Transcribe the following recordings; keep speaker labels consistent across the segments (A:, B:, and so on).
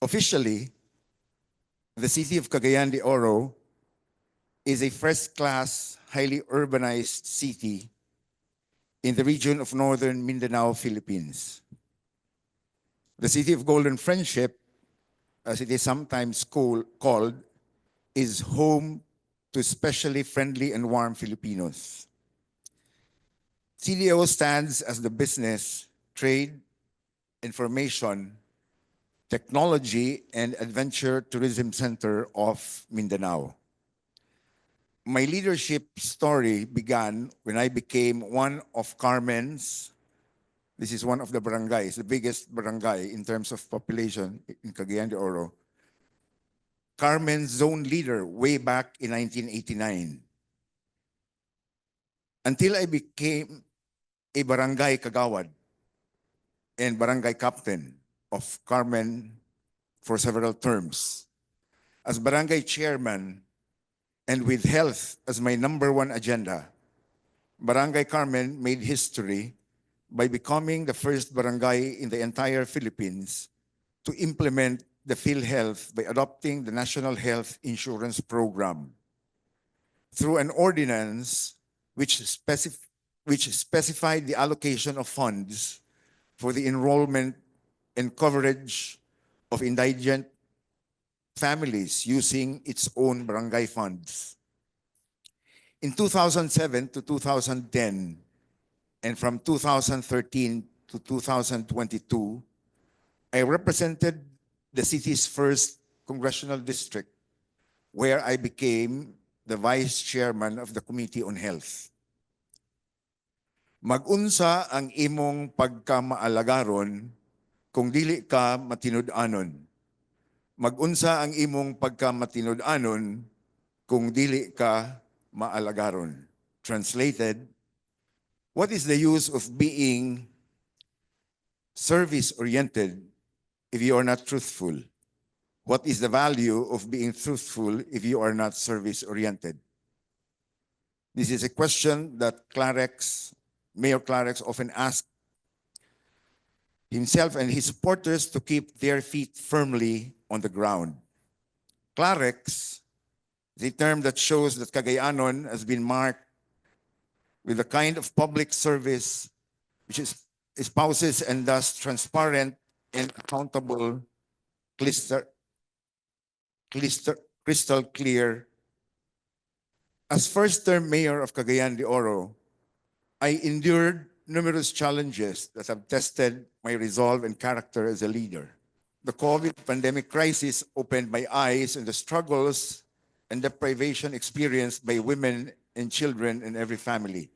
A: Officially, the city of Cagayan de Oro is a first-class, highly urbanized city in the region of northern Mindanao, Philippines. The city of Golden Friendship, as it is sometimes called, is home to especially friendly and warm Filipinos. CDO stands as the business, trade, information, technology, and adventure tourism center of Mindanao. My leadership story began when I became one of Carmen's. This is one of the barangays, the biggest barangay in terms of population in Cagayan de Oro. Carmen's zone leader way back in 1989. Until I became a barangay kagawad and barangay captain of Carmen for several terms. As barangay chairman and with health as my number one agenda, Barangay Carmen made history by becoming the first barangay in the entire Philippines to implement the PhilHealth by adopting the National Health Insurance Program through an ordinance which specified the allocation of funds for the enrollment and coverage of indigent families using its own barangay funds. In 2007 to 2010, and from 2013 to 2022, I represented the city's first congressional district, where I became the vice chairman of the Committee on Health. Mag-unsa ang imong pagkamaalagaron kung dili ka matinud-anon. Mag-unsa ang imong pagkamatinud-anon kung dili ka maalagaron. Translated, what is the use of being service-oriented if you are not truthful? What is the value of being truthful if you are not service-oriented? This is a question that Mayor Clarex often asks himself and his supporters to keep their feet firmly on the ground. Clarex is a term that shows that Cagayanon has been marked with a kind of public service which espouses and thus transparent and accountable, crystal clear. As first-term mayor of Cagayan de Oro, I endured numerous challenges that have tested my resolve and character as a leader. The COVID pandemic crisis opened my eyes on the struggles and deprivation experienced by women and children in every family.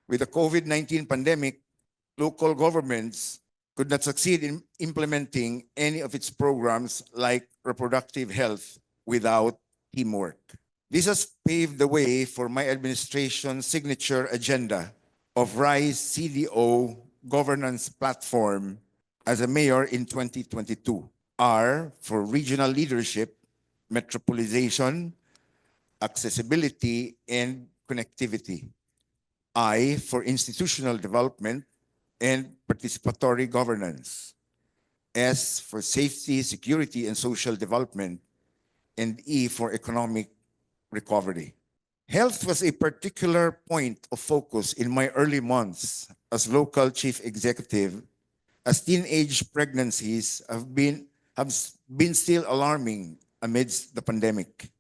A: With the COVID-19 pandemic, local governments could not succeed in implementing any of its programs like reproductive health without teamwork. This has paved the way for my administration's signature agenda of RISE CDO governance platform as a mayor in 2022. R for regional leadership, metropolization, accessibility, and connectivity. I for institutional development and participatory governance. S for safety, security, and social development. And E for economic recovery. Health was a particular point of focus in my early months as local chief executive, as teenage pregnancies have been still alarming amidst the pandemic.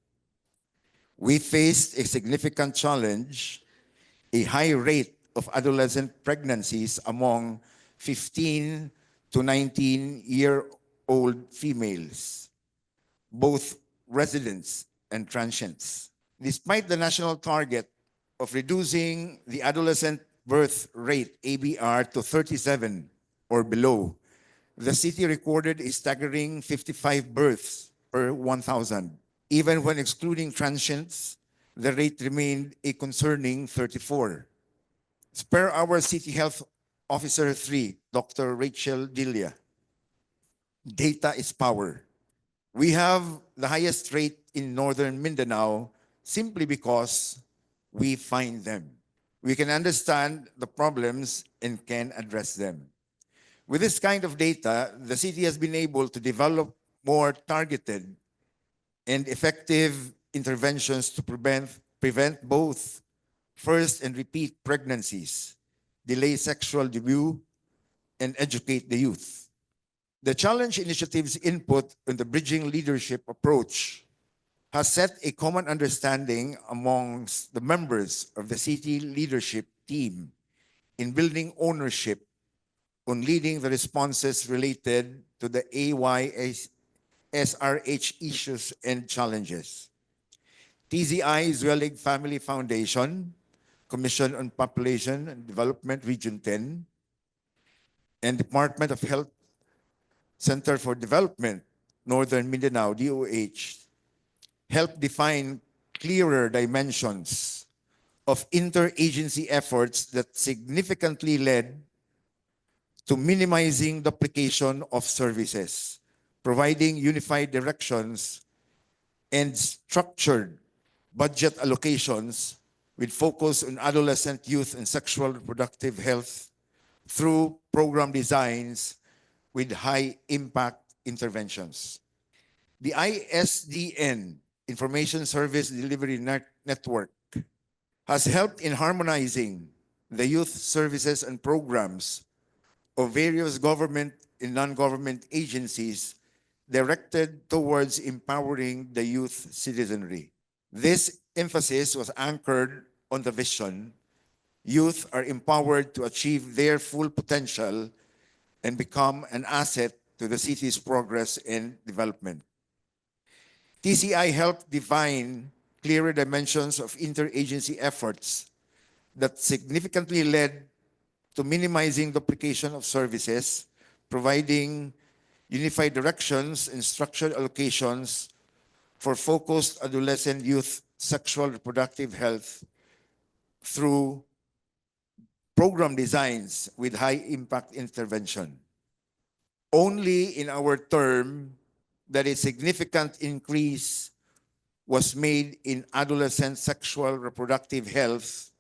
A: We faced a significant challenge, a high rate of adolescent pregnancies among 15 to 19-year-old females, both residents and transients. Despite the national target of reducing the adolescent birth rate, ABR, to 37 or below, the city recorded a staggering 55 births per 1,000. Even when excluding transients, the rate remained a concerning 34. As per our City Health Officer 3, Dr. Rachel Dilia, data is power. We have the highest rate in northern Mindanao simply because we find them. We can understand the problems and can address them. With this kind of data, the city has been able to develop more targeted and effective interventions to prevent both first and repeat pregnancies, delay sexual debut, and educate the youth. The Challenge Initiative's input on the bridging leadership approach has set a common understanding amongst the members of the city leadership team in building ownership on leading the responses related to the AYSRH issues and challenges. TZI Zwellig Family Foundation, Commission on Population and Development Region 10, and Department of Health Center for Development, Northern Mindanao, DOH, help define clearer dimensions of interagency efforts that significantly led to minimizing duplication of services, providing unified directions and structured budget allocations with focus on adolescent, youth, and sexual reproductive health through program designs with high impact interventions. The ISDN, Information Service Delivery Network, has helped in harmonizing the youth services and programs of various government and non-government agencies directed towards empowering the youth citizenry. This emphasis was anchored on the vision: youth are empowered to achieve their full potential and become an asset to the city's progress and development. TCI helped define clearer dimensions of interagency efforts that significantly led to minimizing duplication of services, providing unified directions and structured allocations for focused adolescent youth sexual reproductive health through program designs with high impact intervention. Only in our term that a significant increase was made in adolescent sexual reproductive health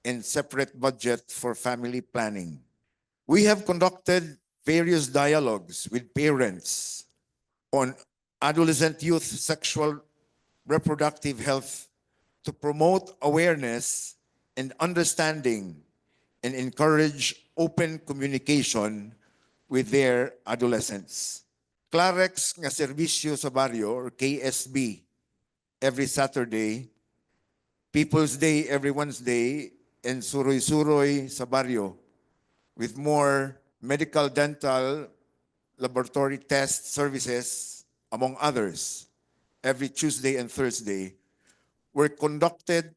A: and separate budget for family planning. We have conducted various dialogues with parents on adolescent youth sexual reproductive health to promote awareness and understanding and encourage open communication with their adolescents. Clarex nga Serbisyo sa Baryo, or KSB, every Saturday, People's Day every Wednesday, and Suroy-Suroy sa Baryo, with more medical, dental, laboratory test services, among others, every Tuesday and Thursday, were conducted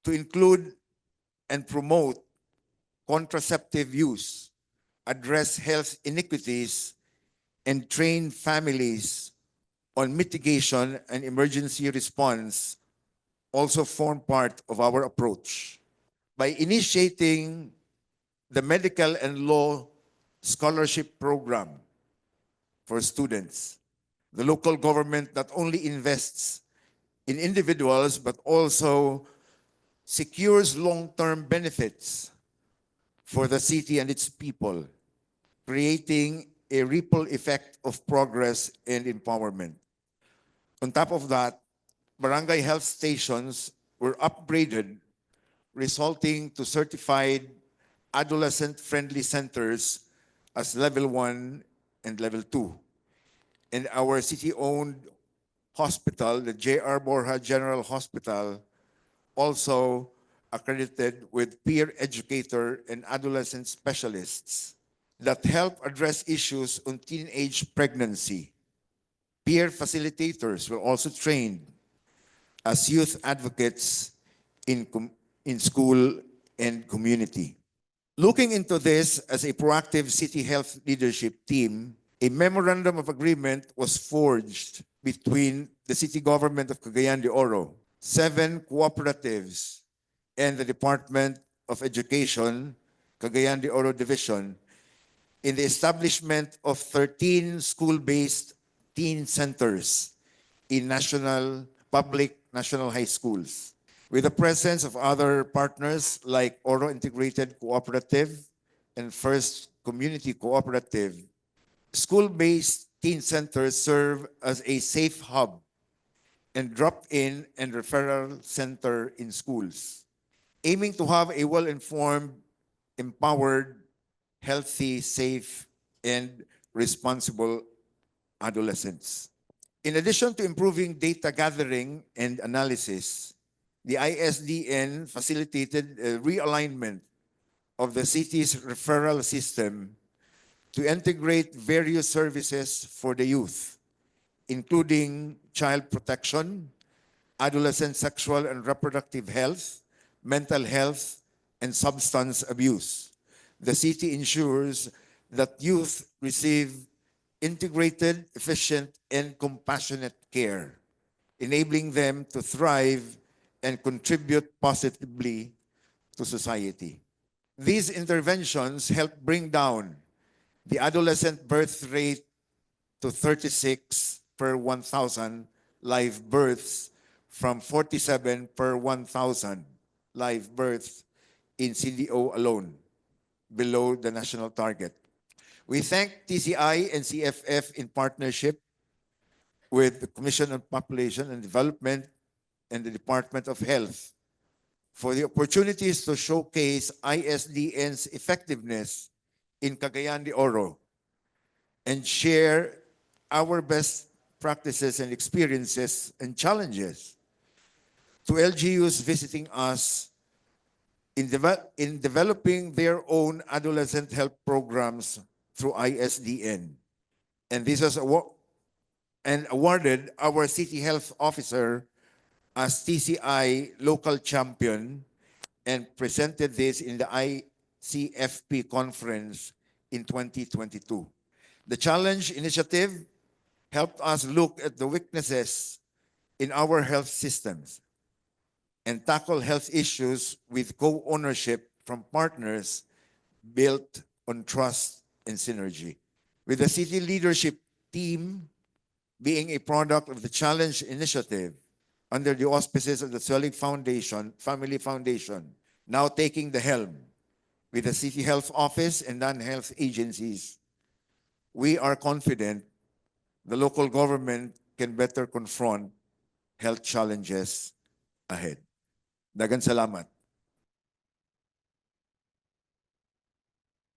A: to include and promote contraceptive use, address health inequities, and train families on mitigation and emergency response also form part of our approach. By initiating the medical and law scholarship program for students, the local government not only invests in individuals but also secures long-term benefits for the city and its people, creating a ripple effect of progress and empowerment. On top of that, barangay health stations were upgraded, resulting to certified adolescent-friendly centers as level 1 and level 2. And our city-owned hospital, the J.R. Borja General Hospital, also accredited with peer educator and adolescent specialists that help address issues on teenage pregnancy. Peer facilitators were also trained as youth advocates in school and community. Looking into this as a proactive city health leadership team, a memorandum of agreement was forged between the city government of Cagayan de Oro, 7 cooperatives, and the Department of Education, Cagayan de Oro Division, in the establishment of 13 school-based teen centers in public national high schools, with the presence of other partners like Oro Integrated Cooperative and First Community Cooperative. School-based teen centers serve as a safe hub and drop-in and referral center in schools, aiming to have a well-informed, empowered, healthy, safe, and responsible adolescents. In addition to improving data gathering and analysis, the ISDN facilitated a realignment of the city's referral system to integrate various services for the youth, including child protection, adolescent sexual and reproductive health, mental health, and substance abuse. The city ensures that youth receive integrated, efficient, and compassionate care, enabling them to thrive and contribute positively to society. These interventions help bring down the adolescent birth rate to 36 per 1,000 live births from 47 per 1,000 live births in CDO alone, below the national target. We thank TCI and CFF in partnership with the Commission on Population and Development and the Department of Health for the opportunities to showcase ISDN's effectiveness in Cagayan de Oro and share our best practices and experiences and challenges to LGUs visiting us in developing their own adolescent health programs through ISDN. And this was awarded our city health officer as TCI local champion and presented this in the ICFP conference in 2022. The challenge initiative helped us look at the weaknesses in our health systems and tackle health issues with co-ownership from partners built on trust and synergy. With the city leadership team being a product of the challenge initiative under the auspices of the Swelling Foundation, Family Foundation, now taking the helm with the City Health Office and non-health agencies, we are confident the local government can better confront health challenges ahead. Dagan salamat.